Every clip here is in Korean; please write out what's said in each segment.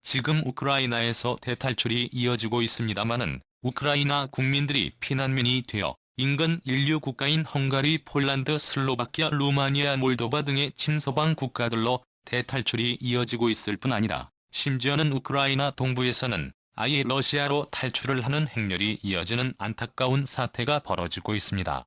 지금 우크라이나에서 대탈출이 이어지고 있습니다마는 우크라이나 국민들이 피난민이 되어 인근 인류 국가인 헝가리, 폴란드, 슬로바키아, 루마니아, 몰도바 등의 친서방 국가들로 대탈출이 이어지고 있을 뿐 아니라 심지어는 우크라이나 동부에서는 아예 러시아로 탈출을 하는 행렬이 이어지는 안타까운 사태가 벌어지고 있습니다.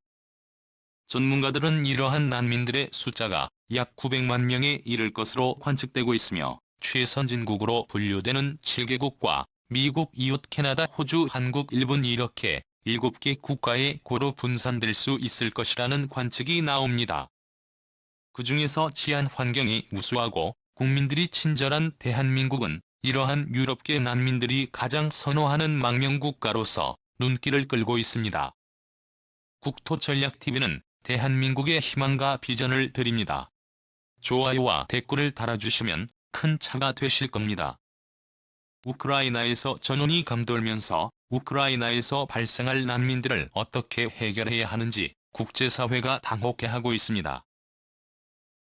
전문가들은 이러한 난민들의 숫자가 약 900만 명에 이를 것으로 관측되고 있으며 최선진국으로 분류되는 7개국과 미국, 이웃, 캐나다, 호주, 한국, 일본 이렇게 7개 국가에 고루 분산될 수 있을 것이라는 관측이 나옵니다. 그 중에서 치안 환경이 우수하고 국민들이 친절한 대한민국은 이러한 유럽계 난민들이 가장 선호하는 망명국가로서 눈길을 끌고 있습니다. 국토전략TV는 대한민국의 희망과 비전을 드립니다. 좋아요와 댓글을 달아주시면 큰 차가 되실 겁니다. 우크라이나에서 전원이 감돌면서 우크라이나에서 발생할 난민들을 어떻게 해결해야 하는지 국제사회가 당혹해하고 있습니다.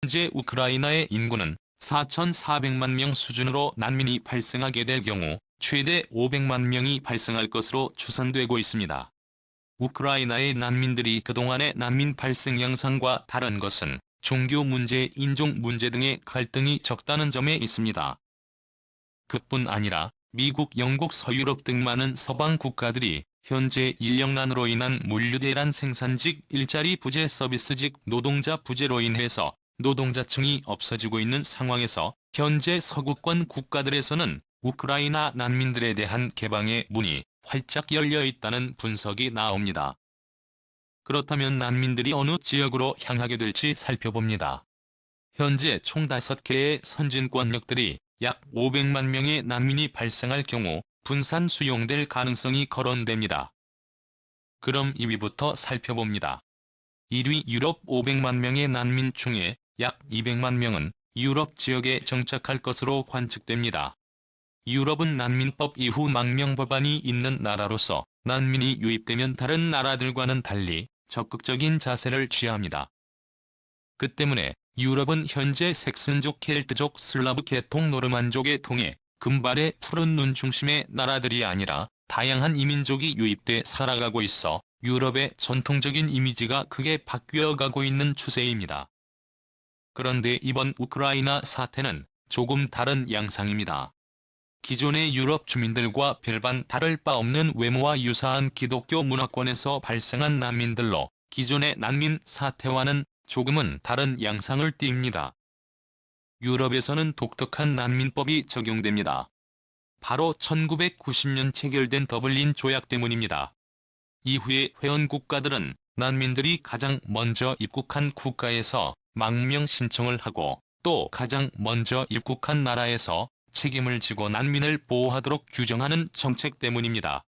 현재 우크라이나의 인구는 4,400만 명 수준으로 난민이 발생하게 될 경우 최대 500만 명이 발생할 것으로 추산되고 있습니다. 우크라이나의 난민들이 그동안의 난민 발생 양상과 다른 것은 종교 문제, 인종 문제 등의 갈등이 적다는 점에 있습니다. 그뿐 아니라 미국, 영국, 서유럽 등 많은 서방 국가들이 현재 인력난으로 인한 물류대란 생산직, 일자리 부재, 서비스직, 노동자 부재로 인해서 노동자층이 없어지고 있는 상황에서 현재 서구권 국가들에서는 우크라이나 난민들에 대한 개방의 문이 활짝 열려 있다는 분석이 나옵니다. 그렇다면 난민들이 어느 지역으로 향하게 될지 살펴봅니다. 현재 총 5개의 선진권역들이 약 500만 명의 난민이 발생할 경우 분산 수용될 가능성이 거론됩니다. 그럼 2위부터 살펴봅니다. 1위 유럽 500만 명의 난민 중에 약 200만 명은 유럽 지역에 정착할 것으로 관측됩니다. 유럽은 난민법 이후 망명법안이 있는 나라로서 난민이 유입되면 다른 나라들과는 달리 적극적인 자세를 취합니다. 그 때문에 유럽은 현재 색슨족, 켈트족, 슬라브 계통, 노르만족에 통해 금발의 푸른 눈 중심의 나라들이 아니라 다양한 이민족이 유입돼 살아가고 있어 유럽의 전통적인 이미지가 크게 바뀌어가고 있는 추세입니다. 그런데 이번 우크라이나 사태는 조금 다른 양상입니다. 기존의 유럽 주민들과 별반 다를 바 없는 외모와 유사한 기독교 문화권에서 발생한 난민들로 기존의 난민 사태와는 조금은 다른 양상을 띱니다. 유럽에서는 독특한 난민법이 적용됩니다. 바로 1990년 체결된 더블린 조약 때문입니다. 이후에 회원 국가들은 난민들이 가장 먼저 입국한 국가에서 망명 신청을 하고 또 가장 먼저 입국한 나라에서 책임을 지고 난민을 보호하도록 규정하는 정책 때문입니다.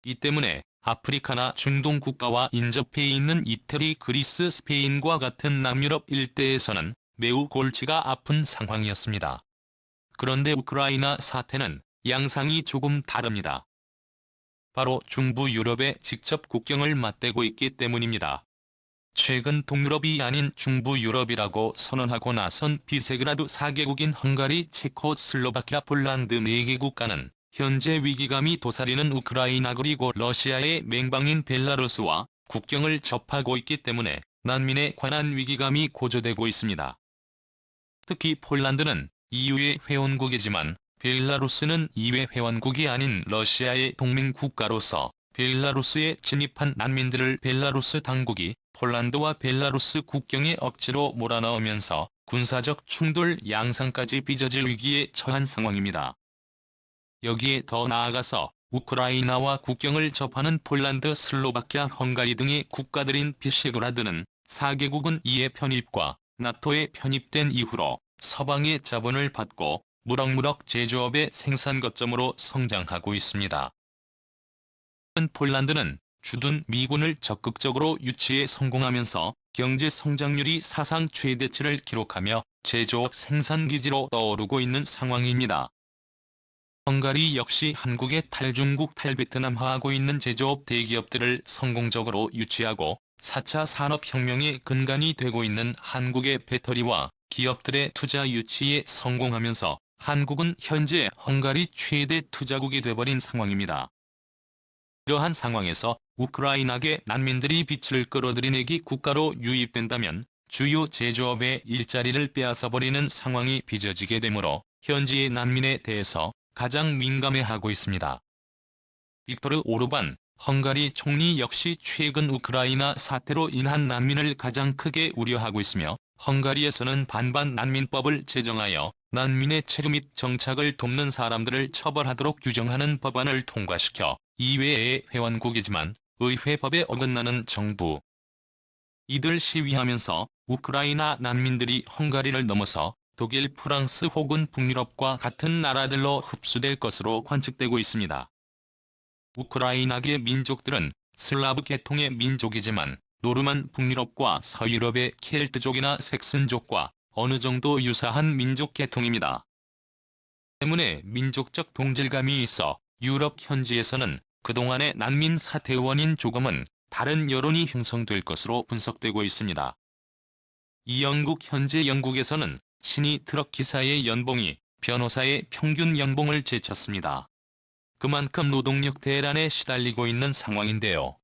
이 때문에 아프리카나 중동 국가와 인접해 있는 이태리, 그리스, 스페인과 같은 남유럽 일대에서는 매우 골치가 아픈 상황이었습니다. 그런데 우크라이나 사태는 양상이 조금 다릅니다. 바로 중부 유럽에 직접 국경을 맞대고 있기 때문입니다. 최근 동유럽이 아닌 중부 유럽이라고 선언하고 나선 비세그라드 4개국인 헝가리, 체코, 슬로바키아, 폴란드 4개 국가는 현재 위기감이 도사리는 우크라이나 그리고 러시아의 맹방인 벨라루스와 국경을 접하고 있기 때문에 난민에 관한 위기감이 고조되고 있습니다. 특히 폴란드는 EU의 회원국이지만 벨라루스는 EU의 회원국이 아닌 러시아의 동맹 국가로서 벨라루스에 진입한 난민들을 벨라루스 당국이 폴란드와 벨라루스 국경에 억지로 몰아넣으면서 군사적 충돌 양상까지 빚어질 위기에 처한 상황입니다. 여기에 더 나아가서 우크라이나와 국경을 접하는 폴란드, 슬로바키아, 헝가리 등의 국가들인 비세그라드는 4개국은 이에 편입과 나토에 편입된 이후로 서방의 자본을 받고 무럭무럭 제조업의 생산 거점으로 성장하고 있습니다. 폴란드는 주둔 미군을 적극적으로 유치에 성공하면서 경제 성장률이 사상 최대치를 기록하며 제조업 생산기지로 떠오르고 있는 상황입니다. 헝가리 역시 한국의 탈중국 탈베트남화하고 있는 제조업 대기업들을 성공적으로 유치하고 4차 산업혁명의 근간이 되고 있는 한국의 배터리와 기업들의 투자 유치에 성공하면서 한국은 현재 헝가리 최대 투자국이 돼버린 상황입니다. 이러한 상황에서 우크라이나계 난민들이 빚을 끌어들이내기 국가로 유입된다면 주요 제조업의 일자리를 빼앗아버리는 상황이 빚어지게 되므로 현지의 난민에 대해서 가장 민감해하고 있습니다. 빅토르 오르반 헝가리 총리 역시 최근 우크라이나 사태로 인한 난민을 가장 크게 우려하고 있으며 헝가리에서는 반반 난민법을 제정하여 난민의 체류 및 정착을 돕는 사람들을 처벌하도록 규정하는 법안을 통과시켜 이외의 회원국이지만 의회법에 어긋나는 정부. 이들 시위하면서 우크라이나 난민들이 헝가리를 넘어서 독일, 프랑스 혹은 북유럽과 같은 나라들로 흡수될 것으로 관측되고 있습니다. 우크라이나계 민족들은 슬라브 계통의 민족이지만 노르만 북유럽과 서유럽의 켈트족이나 색슨족과 어느 정도 유사한 민족 계통입니다. 때문에 민족적 동질감이 있어 유럽 현지에서는 그동안의 난민 사태의 원인 조금은 다른 여론이 형성될 것으로 분석되고 있습니다. 이 현재 영국에서는 신이 트럭 기사의 연봉이 변호사의 평균 연봉을 제쳤습니다. 그만큼 노동력 대란에 시달리고 있는 상황인데요.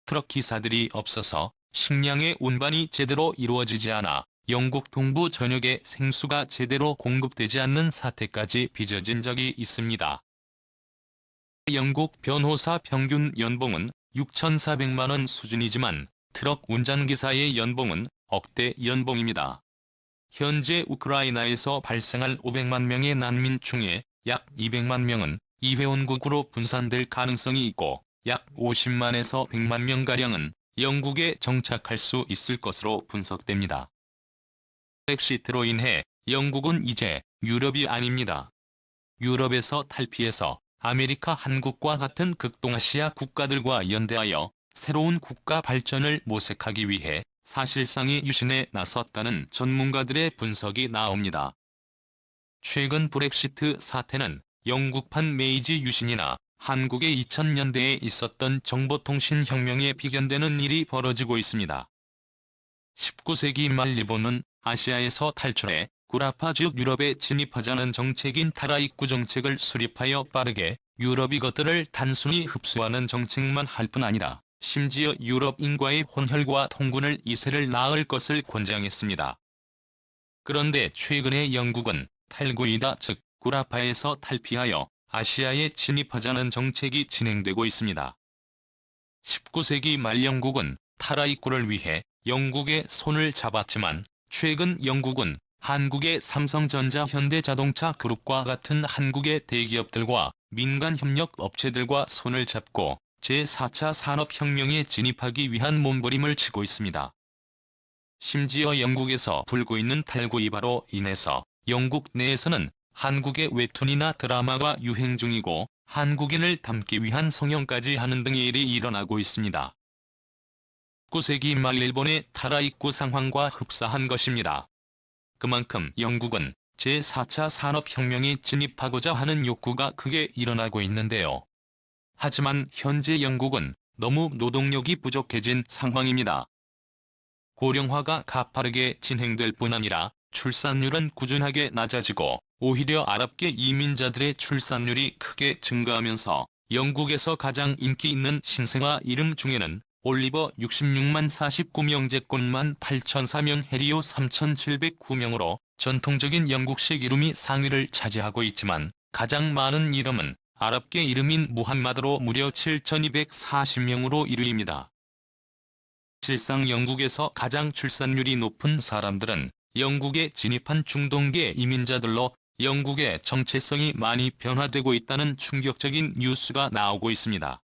트럭 기사들이 없어서 식량의 운반이 제대로 이루어지지 않아 영국 동부 전역에 생수가 제대로 공급되지 않는 사태까지 빚어진 적이 있습니다. 영국 변호사 평균 연봉은 6,400만 원 수준이지만 트럭 운전기사의 연봉은 억대 연봉입니다. 현재 우크라이나에서 발생할 500만 명의 난민 중에 약 200만 명은 이회원국으로 분산될 가능성이 있고 약 50만에서 100만 명가량은 영국에 정착할 수 있을 것으로 분석됩니다. 브렉시트로 인해 영국은 이제 유럽이 아닙니다. 유럽에서 탈피해서 아메리카 한국과 같은 극동아시아 국가들과 연대하여 새로운 국가 발전을 모색하기 위해 사실상의 유신에 나섰다는 전문가들의 분석이 나옵니다. 최근 브렉시트 사태는 영국판 메이지 유신이나 한국의 2000년대에 있었던 정보통신혁명에 비견되는 일이 벌어지고 있습니다. 19세기 말 일본은 아시아에서 탈출해 구라파 즉 유럽에 진입하자는 정책인 타라입구 정책을 수립하여 빠르게 유럽 이것들을 단순히 흡수하는 정책만 할 뿐 아니라 심지어 유럽인과의 혼혈과 통군을 2세를 낳을 것을 권장했습니다. 그런데 최근에 영국은 탈구이다 즉 구라파에서 탈피하여 아시아에 진입하자는 정책이 진행되고 있습니다. 19세기 말 영국은 타라입구를 위해 영국의 손을 잡았지만 최근 영국은 한국의 삼성전자 현대자동차 그룹과 같은 한국의 대기업들과 민간협력 업체들과 손을 잡고 제4차 산업혁명에 진입하기 위한 몸부림을 치고 있습니다. 심지어 영국에서 불고 있는 탈구이바로 인해서 영국 내에서는 한국의 웹툰이나 드라마가 유행 중이고 한국인을 담기 위한 성형까지 하는 등의 일이 일어나고 있습니다. 19세기 말 일본의 타라입구 상황과 흡사한 것입니다. 그만큼 영국은 제4차 산업혁명에 진입하고자 하는 욕구가 크게 일어나고 있는데요. 하지만 현재 영국은 너무 노동력이 부족해진 상황입니다. 고령화가 가파르게 진행될 뿐 아니라 출산율은 꾸준하게 낮아지고 오히려 아랍계 이민자들의 출산율이 크게 증가하면서 영국에서 가장 인기 있는 신생아 이름 중에는 올리버 66만 49명 제콘만 8,004명 해리오 3,709명으로 전통적인 영국식 이름이 상위를 차지하고 있지만 가장 많은 이름은 아랍계 이름인 무함마드로 무려 7,240명으로 1위입니다. 실상 영국에서 가장 출산율이 높은 사람들은 영국에 진입한 중동계 이민자들로 영국의 정체성이 많이 변화되고 있다는 충격적인 뉴스가 나오고 있습니다.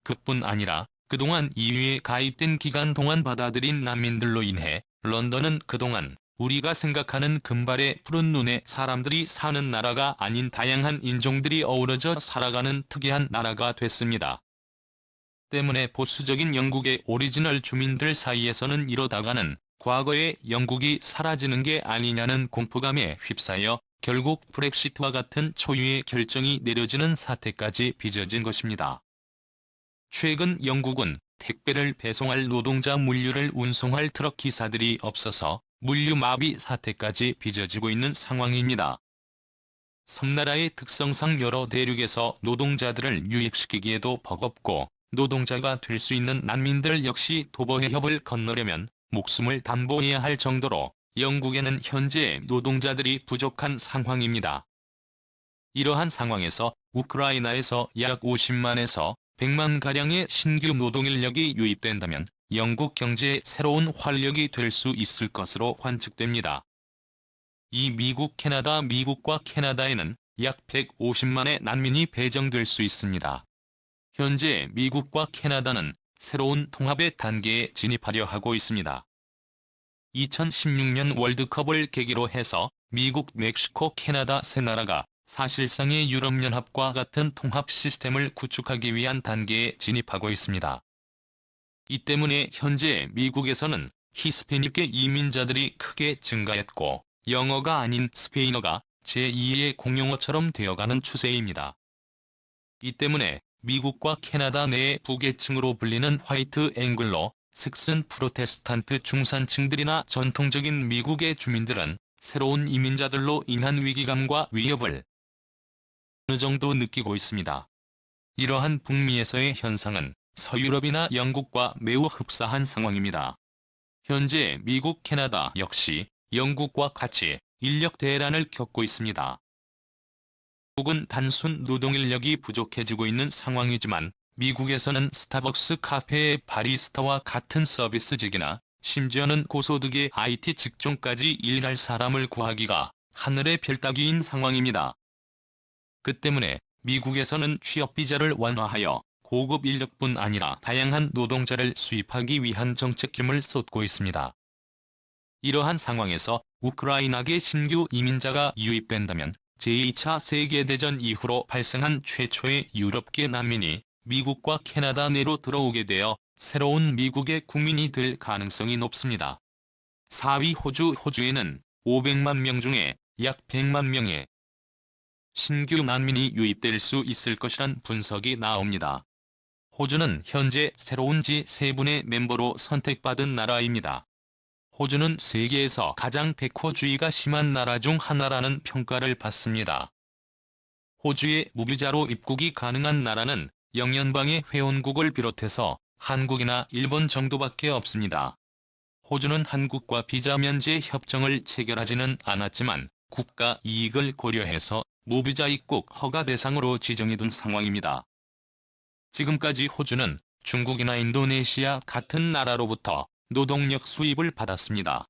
그뿐 아니라 그동안 EU에 가입된 기간 동안 받아들인 난민들로 인해 런던은 그동안 우리가 생각하는 금발의 푸른 눈의 사람들이 사는 나라가 아닌 다양한 인종들이 어우러져 살아가는 특이한 나라가 됐습니다. 때문에 보수적인 영국의 오리지널 주민들 사이에서는 이러다가는 과거의 영국이 사라지는 게 아니냐는 공포감에 휩싸여 결국 브렉시트와 같은 초유의 결정이 내려지는 사태까지 빚어진 것입니다. 최근 영국은 택배를 배송할 노동자 물류를 운송할 트럭 기사들이 없어서 물류 마비 사태까지 빚어지고 있는 상황입니다. 섬나라의 특성상 여러 대륙에서 노동자들을 유입시키기에도 버겁고 노동자가 될 수 있는 난민들 역시 도보해협을 건너려면 목숨을 담보해야 할 정도로 영국에는 현재 노동자들이 부족한 상황입니다. 이러한 상황에서 우크라이나에서 약 50만에서 100만가량의 신규 노동인력이 유입된다면 영국 경제에 새로운 활력이 될 수 있을 것으로 관측됩니다. 이 미국과 캐나다에는 약 150만의 난민이 배정될 수 있습니다. 현재 미국과 캐나다는 새로운 통합의 단계에 진입하려 하고 있습니다. 2016년 월드컵을 계기로 해서 미국, 멕시코, 캐나다 세 나라가 사실상의 유럽연합과 같은 통합 시스템을 구축하기 위한 단계에 진입하고 있습니다. 이 때문에 현재 미국에서는 히스패닉계 이민자들이 크게 증가했고 영어가 아닌 스페인어가 제2의 공용어처럼 되어가는 추세입니다. 이 때문에 미국과 캐나다 내의 부계층으로 불리는 화이트 앵글로 색슨 프로테스탄트 중산층들이나 전통적인 미국의 주민들은 새로운 이민자들로 인한 위기감과 위협을 어느 정도 느끼고 있습니다. 이러한 북미에서의 현상은 서유럽이나 영국과 매우 흡사한 상황입니다. 현재 미국, 캐나다 역시 영국과 같이 인력 대란을 겪고 있습니다. 미국은 단순 노동인력이 부족해지고 있는 상황이지만 미국에서는 스타벅스 카페의 바리스타와 같은 서비스직이나 심지어는 고소득의 IT 직종까지 일할 사람을 구하기가 하늘의 별 따기인 상황입니다. 그 때문에 미국에서는 취업비자를 완화하여 고급 인력뿐 아니라 다양한 노동자를 수입하기 위한 정책힘을 쏟고 있습니다. 이러한 상황에서 우크라이나계 신규 이민자가 유입된다면 제2차 세계대전 이후로 발생한 최초의 유럽계 난민이 미국과 캐나다 내로 들어오게 되어 새로운 미국의 국민이 될 가능성이 높습니다. 4위 호주에는 500만 명 중에 약 100만 명의 신규 난민이 유입될 수 있을 것이란 분석이 나옵니다. 호주는 현재 새로운 G7의 멤버로 선택받은 나라입니다. 호주는 세계에서 가장 백호주의가 심한 나라 중 하나라는 평가를 받습니다. 호주에 무비자로 입국이 가능한 나라는 영연방의 회원국을 비롯해서 한국이나 일본 정도밖에 없습니다. 호주는 한국과 비자 면제 협정을 체결하지는 않았지만 국가 이익을 고려해서 무비자 입국 허가 대상으로 지정해둔 상황입니다. 지금까지 호주는 중국이나 인도네시아 같은 나라로부터 노동력 수입을 받았습니다.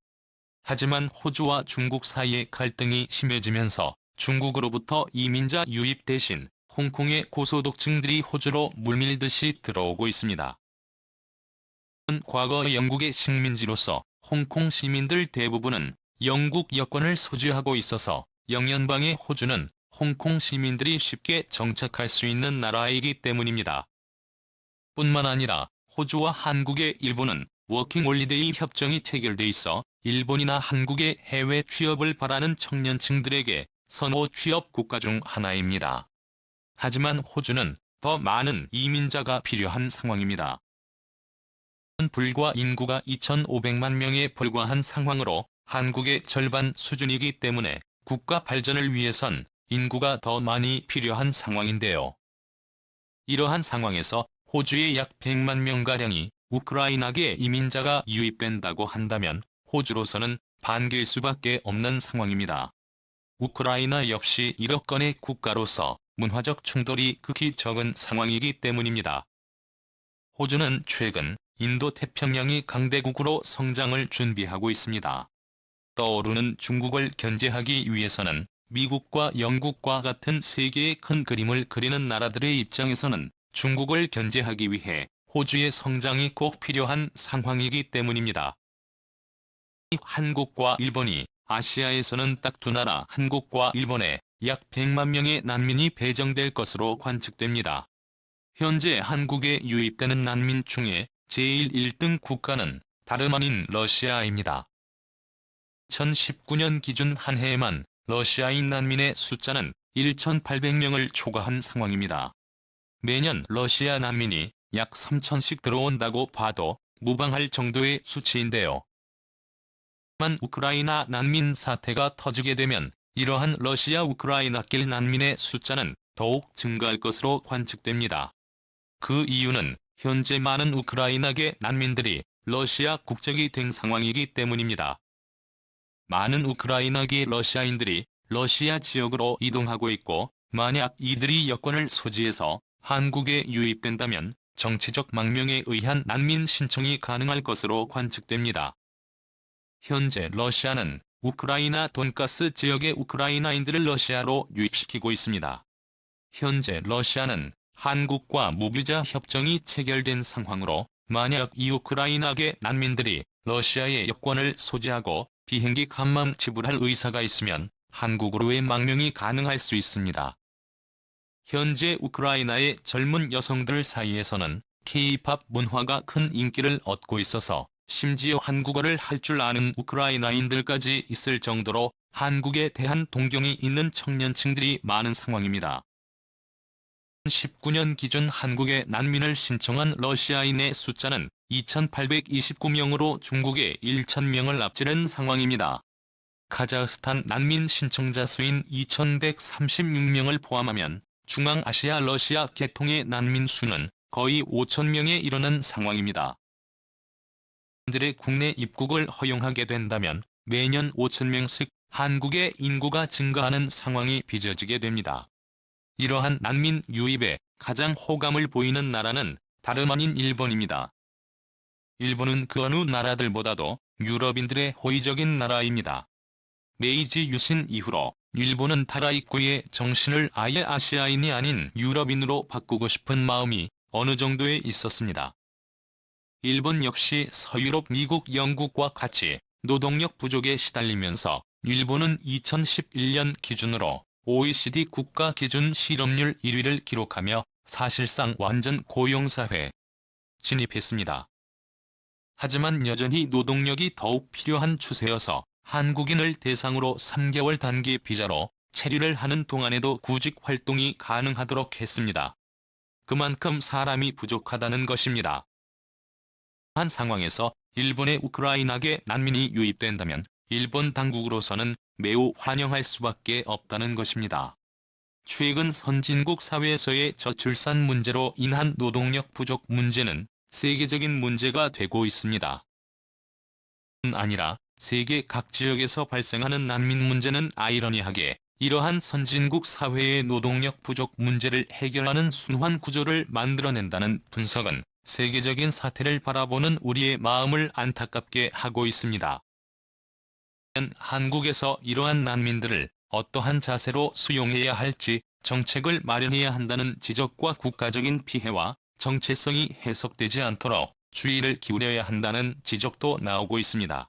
하지만 호주와 중국 사이의 갈등이 심해지면서 중국으로부터 이민자 유입 대신 홍콩의 고소득층들이 호주로 물밀듯이 들어오고 있습니다. 과거 영국의 식민지로서 홍콩 시민들 대부분은 영국 여권을 소지하고 있어서 영연방의 호주는 홍콩 시민들이 쉽게 정착할 수 있는 나라이기 때문입니다. 뿐만 아니라 호주와 한국의 일본은 워킹홀리데이 협정이 체결돼 있어 일본이나 한국의 해외 취업을 바라는 청년층들에게 선호 취업 국가 중 하나입니다. 하지만 호주는 더 많은 이민자가 필요한 상황입니다. 불과 인구가 2,500만 명에 불과한 상황으로 한국의 절반 수준이기 때문에 국가 발전을 위해선 인구가 더 많이 필요한 상황인데요. 이러한 상황에서 호주의 약 100만 명가량이 우크라이나계 이민자가 유입된다고 한다면 호주로서는 반길 수밖에 없는 상황입니다. 우크라이나 역시 1억 건의 국가로서 문화적 충돌이 극히 적은 상황이기 때문입니다. 호주는 최근 인도-태평양이 강대국으로 성장을 준비하고 있습니다. 떠오르는 중국을 견제하기 위해서는 미국과 영국과 같은 세계의 큰 그림을 그리는 나라들의 입장에서는 중국을 견제하기 위해 호주의 성장이 꼭 필요한 상황이기 때문입니다. 한국과 일본이 아시아에서는 딱 두 나라 한국과 일본에 약 100만 명의 난민이 배정될 것으로 관측됩니다. 현재 한국에 유입되는 난민 중에 제일 1등 국가는 다름 아닌 러시아입니다. 2019년 기준 한 해에만 러시아인 난민의 숫자는 1,800명을 초과한 상황입니다. 매년 러시아 난민이 약 3,000씩 들어온다고 봐도 무방할 정도의 수치인데요. 하지만 우크라이나 난민 사태가 터지게 되면 이러한 러시아-우크라이나길 난민의 숫자는 더욱 증가할 것으로 관측됩니다. 그 이유는 현재 많은 우크라이나계 난민들이 러시아 국적이 된 상황이기 때문입니다. 많은 우크라이나계 러시아인들이 러시아 지역으로 이동하고 있고, 만약 이들이 여권을 소지해서 한국에 유입된다면 정치적 망명에 의한 난민 신청이 가능할 것으로 관측됩니다. 현재 러시아는 우크라이나 돈가스 지역의 우크라이나인들을 러시아로 유입시키고 있습니다. 현재 러시아는 한국과 무비자 협정이 체결된 상황으로, 만약 이 우크라이나계 난민들이 러시아의 여권을 소지하고 비행기 값만 지불할 의사가 있으면 한국으로의 망명이 가능할 수 있습니다. 현재 우크라이나의 젊은 여성들 사이에서는 K-팝 문화가 큰 인기를 얻고 있어서 심지어 한국어를 할 줄 아는 우크라이나인들까지 있을 정도로 한국에 대한 동경이 있는 청년층들이 많은 상황입니다. 2019년 기준 한국에 난민을 신청한 러시아인의 숫자는 2,829명으로 중국의 1,000명을 앞지른 상황입니다. 카자흐스탄 난민 신청자 수인 2,136명을 포함하면 중앙아시아 러시아 계통의 난민 수는 거의 5,000명에 이르는 상황입니다. 들의 국내 입국을 허용하게 된다면 매년 5,000명씩 한국의 인구가 증가하는 상황이 빚어지게 됩니다. 이러한 난민 유입에 가장 호감을 보이는 나라는 다름 아닌 일본입니다. 일본은 그 어느 나라들보다도 유럽인들의 호의적인 나라입니다. 메이지 유신 이후로 일본은 타라이쿠의 정신을 아예 아시아인이 아닌 유럽인으로 바꾸고 싶은 마음이 어느 정도에 있었습니다. 일본 역시 서유럽, 미국, 영국과 같이 노동력 부족에 시달리면서 일본은 2011년 기준으로 OECD 국가 기준 실업률 1위를 기록하며 사실상 완전 고용사회에 진입했습니다. 하지만 여전히 노동력이 더욱 필요한 추세여서 한국인을 대상으로 3개월 단기 비자로 체류를 하는 동안에도 구직 활동이 가능하도록 했습니다. 그만큼 사람이 부족하다는 것입니다. 한 상황에서 일본의 우크라이나계 난민이 유입된다면 일본 당국으로서는 매우 환영할 수밖에 없다는 것입니다. 최근 선진국 사회에서의 저출산 문제로 인한 노동력 부족 문제는 세계적인 문제가 되고 있습니다. 아니라 세계 각 지역에서 발생하는 난민 문제는 아이러니하게 이러한 선진국 사회의 노동력 부족 문제를 해결하는 순환 구조를 만들어낸다는 분석은 세계적인 사태를 바라보는 우리의 마음을 안타깝게 하고 있습니다. 한국에서 이러한 난민들을 어떠한 자세로 수용해야 할지 정책을 마련해야 한다는 지적과 국가적인 피해와 정체성이 해석되지 않도록 주의를 기울여야 한다는 지적도 나오고 있습니다.